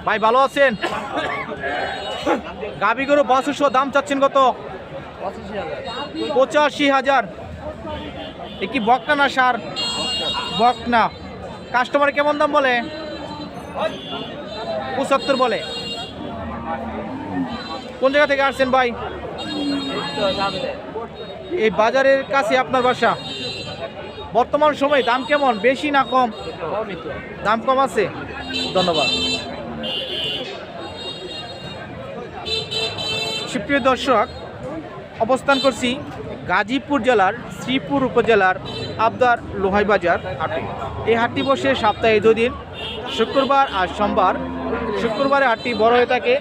ভাই ভালো আছেন? গাবি গরু বাছুরসহ দাম চাচ্ছেন কত? 85,000। এ কি বকনা না সার? বকনা। কাস্টমার কেমন দাম বলে? 75 বলে। কোন জায়গা থেকে আসছেন ভাই? এই বাজারের কাছে আপনার বাসা। বর্তমান সময়ে দাম কেমন, বেশি না কম? দাম কম আছে। ধন্যবাদ। সুপ্রিয় দর্শক, অবস্থান করছি গাজীপুর জেলার শ্রীপুর উপজেলার আবদার লোহাই বাজার হাটে। এই হাটটি বসে সপ্তাহে 2 দিন, শুক্রবার আর সোমবার। শুক্রবারের হাটটি বড় হয়ে থাকে,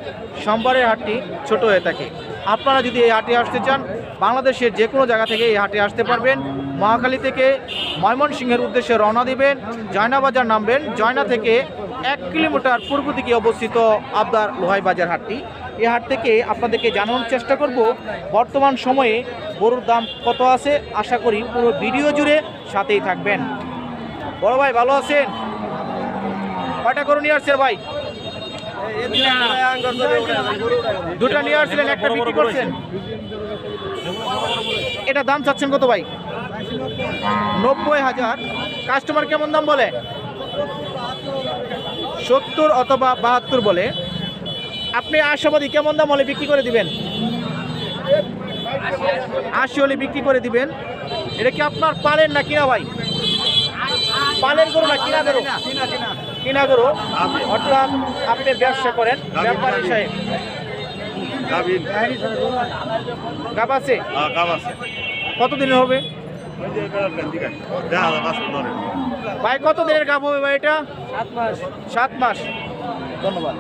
সোমবারের হাটটি ছোট হয়ে থাকে। আপনারা যদি এই হাটে আসতে চান, বাংলাদেশের যে কোনো জায়গা থেকে এই হাটে আসতে পারবেন। মহাখালী থেকে ময়মনসিংহের উদ্দেশ্যে রওনা দিবেন, জয়নাবাজার নামবেন। জয়না থেকে 1 কিলোমিটার পূর্ব দিকে অবস্থিত আবদার লোহাই বাজার হাটটি। এই হাট থেকে আপনাদেরকে জানানোর চেষ্টা করব বর্তমান সময়ে গরুর দাম কত আছে। আশা করি পুরো ভিডিও জুড়ে সাথেই থাকবেন। বড় ভাই ভালো আছেন? কয়টা গরু নিয়ে আসছেন ভাই? দুটা নিয়ে আসছিলেন, একটা বিক্রি করছেন। এটা দাম চাচ্ছেন কত ভাই? 90,000। কাস্টমার কেমন দাম বলে? 70 অথবা 72 বলে। আপনি আশাবাদী কেমন দাম হলে বিক্রি করে দিবেন? 80 হলে বিক্রি করে দিবেন। এটা কি আপনার পালেন না কিনা ভাই? পালের গরু না কিনা গরু? কিনা গরু। অর্থাৎ আপনি ব্যবসা করেন, ব্যাপারী সাহেব। গাব আছে? কতদিনের হবে ভাই? কত দিনের গাব হবে ভাই এটা? 7 মাস। ধন্যবাদ।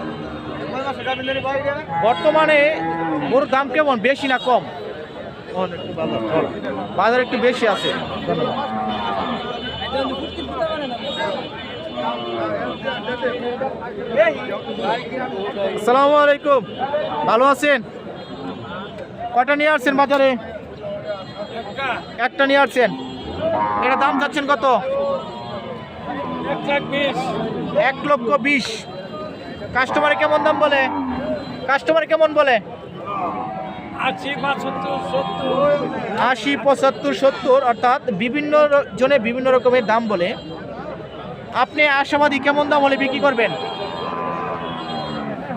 বর্তমানে গরুর দাম কেমন, বেশি না কম? বাজার একটু বেশি আছে। ধন্যবাদ। আসসালামু আলাইকুম, ভালো আছেন? কয়টা নিয়ে আসছেন বাজারে? একটা নিয়ে আসছেন। এটা দাম চাচ্ছেন কত? 1,20,000। কাস্টমারে কেমন দাম বলে? কাস্টমার কেমন বলে? 80, 75, 80, 75, 70। অর্থাৎ বিভিন্ন জনে বিভিন্ন রকমের দাম বলে। আপনি আশাবাদী কেমন দাম হলে বিক্রি করবেন?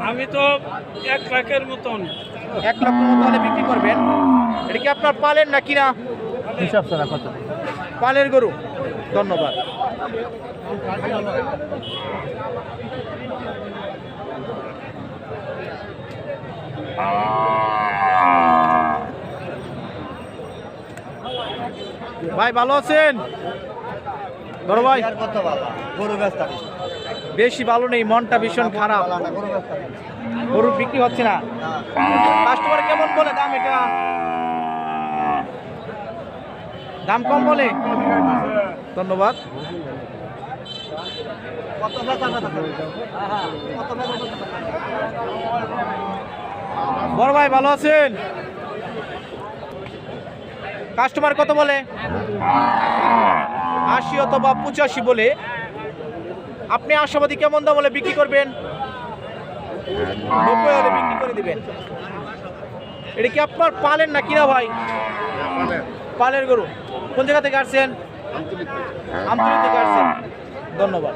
আমি তো 1 লাখের মতন। 1 লক্ষ মতো হলে বিক্রি করবেন। এটা কি আপনার পালের না কিনা? হিসাব ছাড়া কত? পালের গরু। ধন্যবাদ। ভাই ভালো আছেন? বড় ভাই বেশি ভালো নেই, মনটা ভীষণ খারাপ। গরু বিক্রি হচ্ছে না। কাস্টমার কেমন বলে দাম? এটা দাম কম বলে। ধন্যবাদ। বড় ভাই ভালো আছেন? কাস্টমার কত বলে? 80 অথবা 85 বলে। আপনি আশাবাদী কেমন দাম হলে বিক্রি করবেন? 90 হলে বিক্রি করে দিবেন। এটা কি আপনার পালের না কিনা ভাই? পালের গরু। কোন জায়গা থেকে আসছেন? আমতলী থেকে আসছেন। ধন্যবাদ।